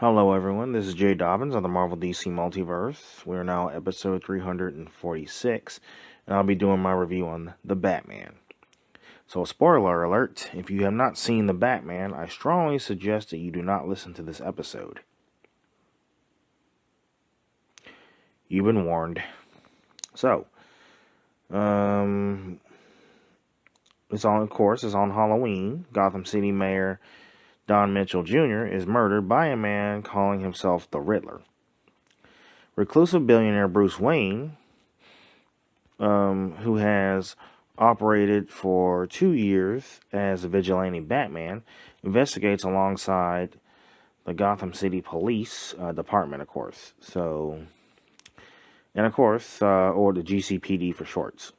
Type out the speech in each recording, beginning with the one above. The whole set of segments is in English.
Hello everyone, this is Jay Dobbins on the Marvel DC Multiverse. We are now episode 346, and I'll be doing my review on The Batman. So, spoiler alert, if you have not seen The Batman, I strongly suggest that you do not listen to this episode. You've been warned. So, it's on Halloween. Gotham City Mayor Don Mitchell Jr. is murdered by a man calling himself the Riddler. Reclusive billionaire Bruce Wayne, who has operated for 2 years as a vigilante Batman, investigates alongside the Gotham City Police Department, of course. Or the GCPD for shorts.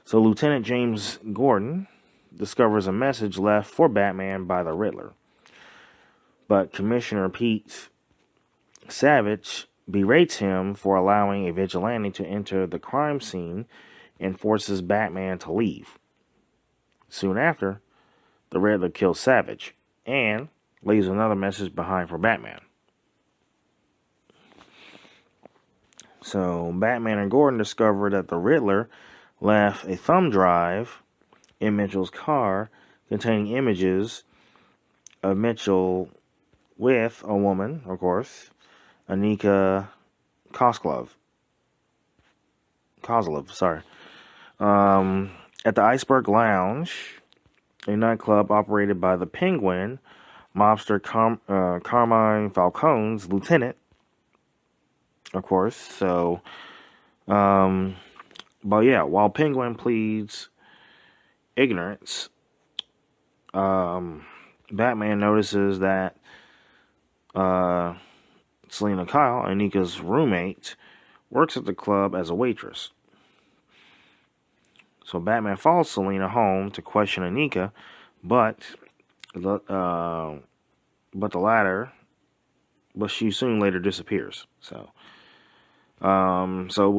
So Lieutenant James Gordon discovers a message left for Batman by the Riddler. But Commissioner Pete Savage berates him for allowing a vigilante to enter the crime scene and forces Batman to leave. Soon after, the Riddler kills Savage and leaves another message behind for Batman. So Batman and Gordon discover that the Riddler left a thumb drive in Mitchell's car containing images of Mitchell with a woman, of course, Anika Kozlov, at the Iceberg Lounge, a nightclub operated by the Penguin, mobster Carmine Falcone's lieutenant, of course. So, but yeah, while Penguin pleads ignorance, Batman notices that Selena Kyle, Anika's roommate, works at the club as a waitress. So Batman follows Selena home to question Anika, but she soon later disappears. So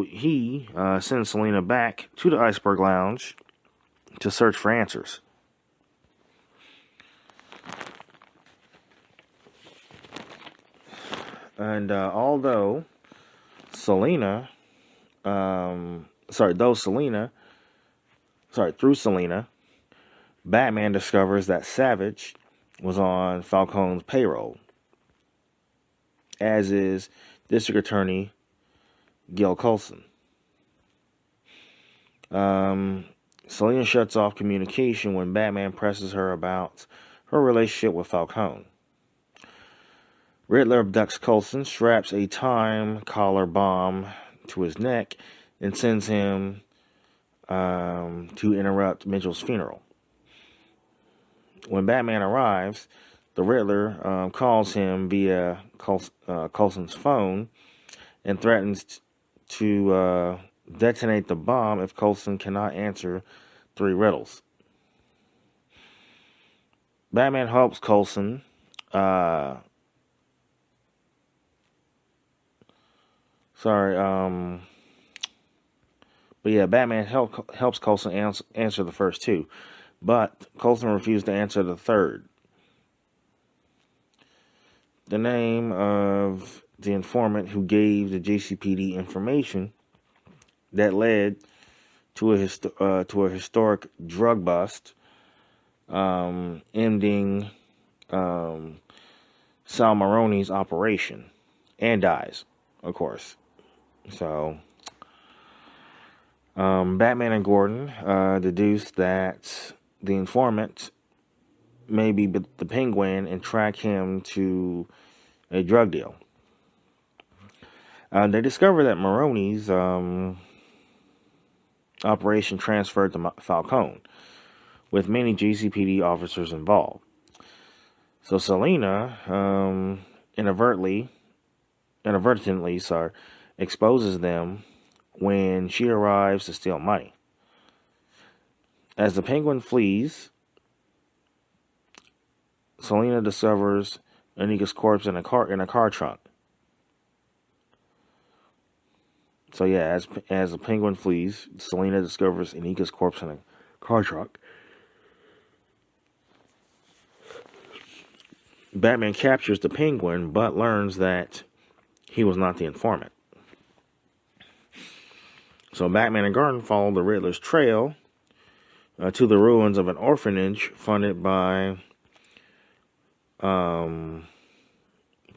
he sends Selena back to the Iceberg Lounge to search for answers. And through Selena, Batman discovers that Savage was on Falcone's payroll, as is District Attorney Gil Coulson. Selena shuts off communication when Batman presses her about her relationship with Falcone. Riddler abducts Coulson, straps a time collar bomb to his neck, and sends him to interrupt Mitchell's funeral. When Batman arrives, the Riddler calls him via Coulson's phone and threatens to detonate the bomb if Coulson cannot answer 3 riddles. Batman helps Coulson Batman helps Coulson answer the first 2, but Coulson refused to answer the third. The name of the informant who gave the JCPD information that led to a historic drug bust, ending Sal Maroni's operation, and dies, of course. So, Batman and Gordon deduce that the informant may be the Penguin and track him to a drug deal. They discover that Maroni's operation transferred to Falcone, with many GCPD officers involved. So Selena inadvertently exposes them when she arrives to steal money. As the Penguin flees, Selena discovers Anika's corpse in a car trunk. So yeah, as the Penguin flees, Selena discovers Anika's corpse in a car trunk. Batman captures the Penguin, but learns that he was not the informant. So Batman and Gordon follow the Riddler's trail to the ruins of an orphanage funded by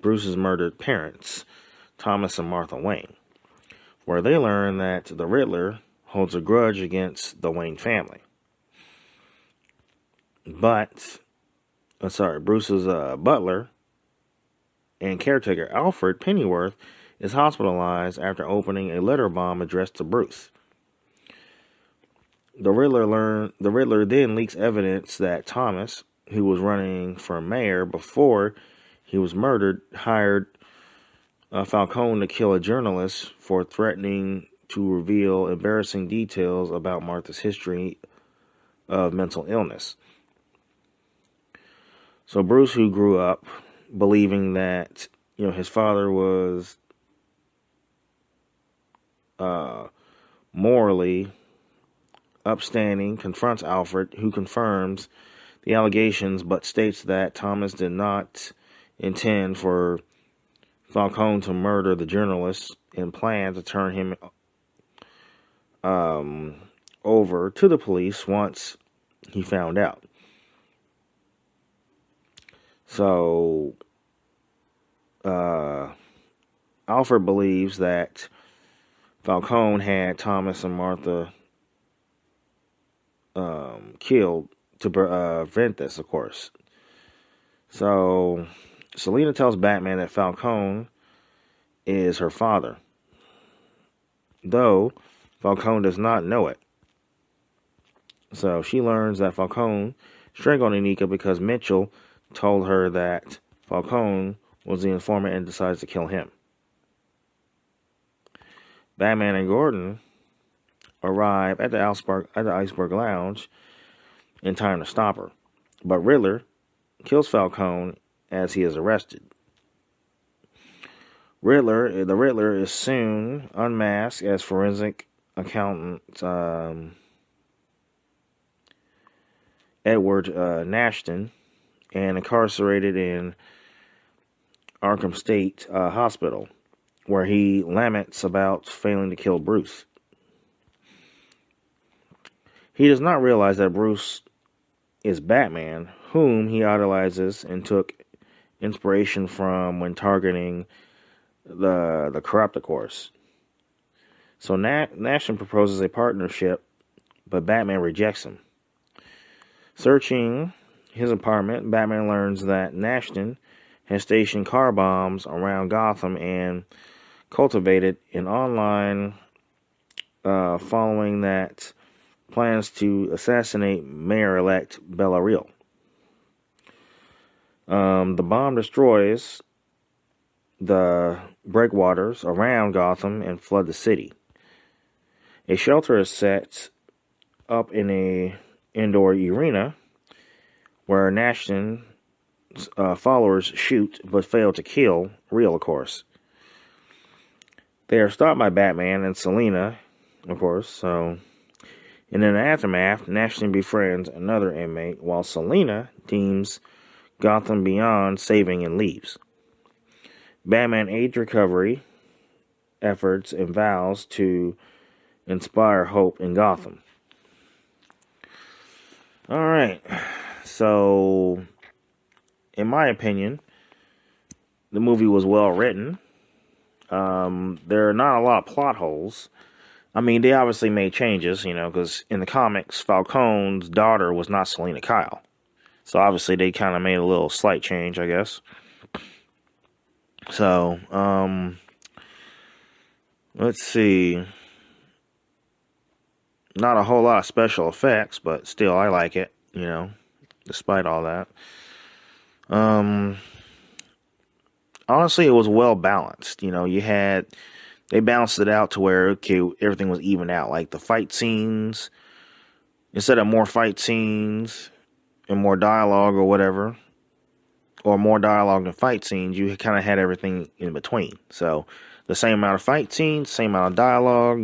Bruce's murdered parents, Thomas and Martha Wayne, where they learn that the Riddler holds a grudge against the Wayne family. But, Bruce's butler and caretaker Alfred Pennyworth is hospitalized after opening a letter bomb addressed to Bruce. The Riddler then leaks evidence that Thomas, who was running for mayor before he was murdered, hired Falcone to kill a journalist for threatening to reveal embarrassing details about Martha's history of mental illness. So Bruce, who grew up believing that his father was morally upstanding, confronts Alfred, who confirms the allegations but states that Thomas did not intend for Falcone to murder the journalist and planned to turn him over to the police once he found out. So Alfred believes that Falcone had Thomas and Martha killed to prevent this, of course. So Selena tells Batman that Falcone is her father, though Falcone does not know it. So she learns that Falcone strangled Anika because Mitchell told her that Falcone was the informant and decides to kill him. Batman and Gordon arrive at the Iceberg Lounge in time to stop her, but Riddler kills Falcone as he is arrested. The Riddler is soon unmasked as forensic accountant Edward Nashton and incarcerated in Arkham State Hospital, where he laments about failing to kill Bruce. He does not realize that Bruce is Batman, whom he idolizes and took inspiration from when targeting the corrupt, of course. So Nashton proposes a partnership, but Batman rejects him. Searching his apartment, Batman learns that Nashton has stationed car bombs around Gotham and cultivated an online following that plans to assassinate Mayor-elect Bella Real. The bomb destroys the breakwaters around Gotham and flood the city. A shelter is set up in a indoor arena where Nashton's followers shoot but fail to kill Real, of course. They are stopped by Batman and Selena, of course. So, and in the aftermath, Nashton befriends another inmate while Selena deems Gotham beyond saving and leaves. Batman aids recovery efforts and vows to inspire hope in Gotham. Alright, so in my opinion, the movie was well written. There are not a lot of plot holes. I mean, they obviously made changes, because in the comics, Falcone's daughter was not Selena Kyle. So obviously they kind of made a little slight change, I guess. So, let's see. Not a whole lot of special effects, but still, I like it, despite all that. Honestly, it was well balanced. They balanced it out to where, everything was even out. Like the fight scenes, instead of more fight scenes and more dialogue or whatever, or more dialogue than fight scenes, you kind of had everything in between. So the same amount of fight scenes, same amount of dialogue,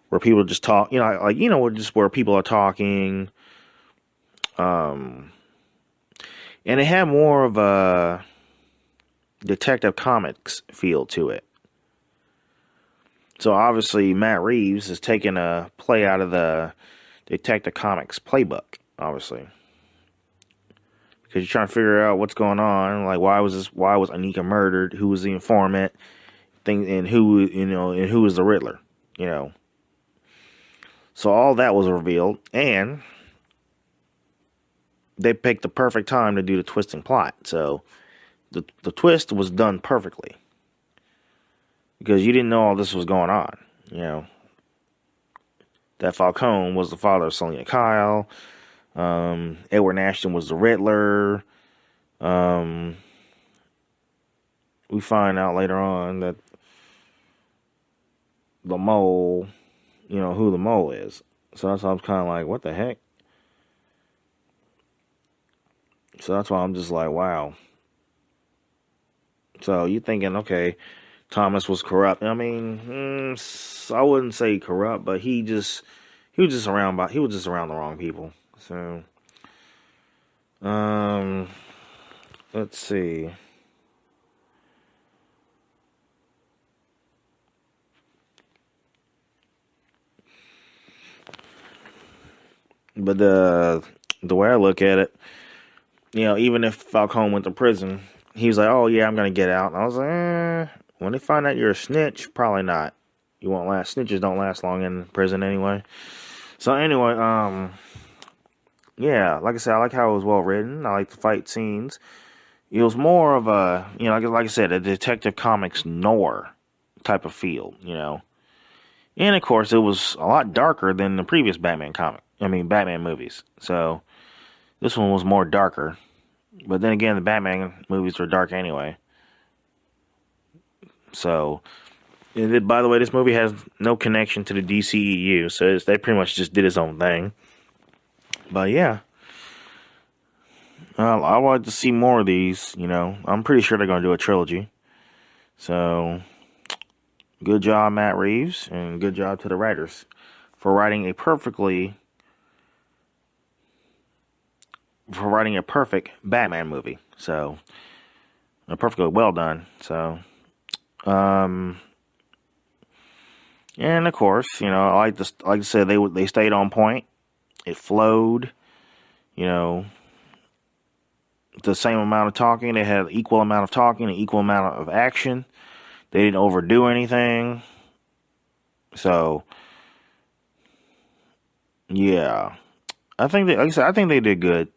where people just talk, just where people are talking. And it had more of a Detective Comics feel to it. So obviously Matt Reeves is taking a play out of the Detective Comics playbook, obviously. Because you're trying to figure out what's going on, like why was Anika murdered, who was the informant, and who was the Riddler, you know. So all that was revealed, and they picked the perfect time to do the twisting plot. So the twist was done perfectly. Because you didn't know all this was going on, you know. That Falcone was the father of Selena Kyle. Edward Ashton was the Riddler. We find out later on that the mole, you know, who the mole is. So that's why I'm kind of like, what the heck? So that's why I'm just like, wow. So you're thinking, okay, Thomas was corrupt. I mean, I wouldn't say corrupt, but he was just around the wrong people. So, let's see. But the way I look at it, you know, even if Falcone went to prison, he was like, "Oh yeah, I'm gonna get out." And I was like, when they find out you're a snitch, probably not. You won't last. Snitches don't last long in prison anyway. So anyway, yeah, like I said, I like how it was well written. I like the fight scenes. It was more of a, you know, like I said, a Detective Comics noir type of feel, you know. And of course, it was a lot darker than the previous Batman movies. So this one was more darker. But then again, the Batman movies were dark anyway. So, by the way, this movie has no connection to the DCEU, so they pretty much just did its own thing. But yeah, I would like to see more of these. You know, I'm pretty sure they're going to do a trilogy. So, good job, Matt Reeves, and good job to the writers for writing a perfect Batman movie. So, perfectly well done. So, and of course, you know, like I said, they stayed on point. It flowed, you know, the same amount of talking. They had equal amount of talking and equal amount of action. They didn't overdo anything. So, yeah, I think like I said, I think they did good,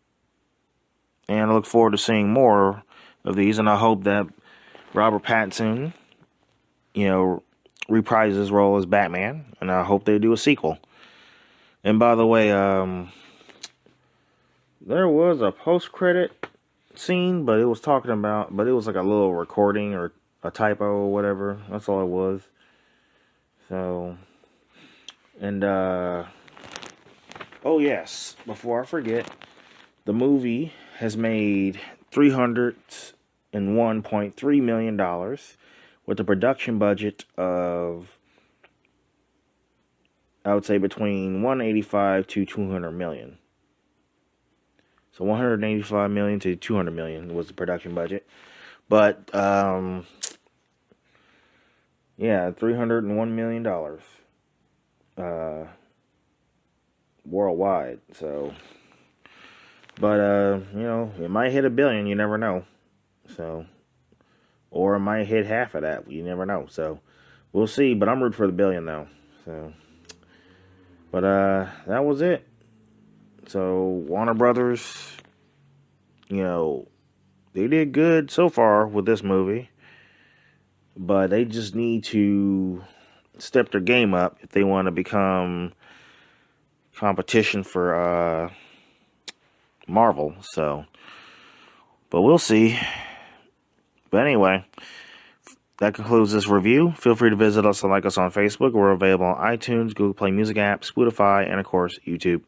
and I look forward to seeing more of these. And I hope that Robert Pattinson, you know, reprises his role as Batman, and I hope they do a sequel. And by the way, there was a post-credit scene, but it was like a little recording or a typo or whatever. That's all it was. So, and oh yes, before I forget, the movie has made $301.3 million with a production budget of, I would say, between 185 to 200 million. So 185 million to 200 million was the production budget. But yeah, $301 million worldwide. So, but you know, it might hit $1 billion. You never know. So, or it might hit half of that. You never know. So, we'll see. But I'm rooting for the $1 billion though. So, but that was it. So Warner Brothers, you know, they did good so far with this movie, but they just need to step their game up if they want to become competition for Marvel. So, but we'll see. But anyway, that concludes this review. Feel free to visit us and like us on Facebook. We're available on iTunes, Google Play Music app, Spotify, and of course, YouTube.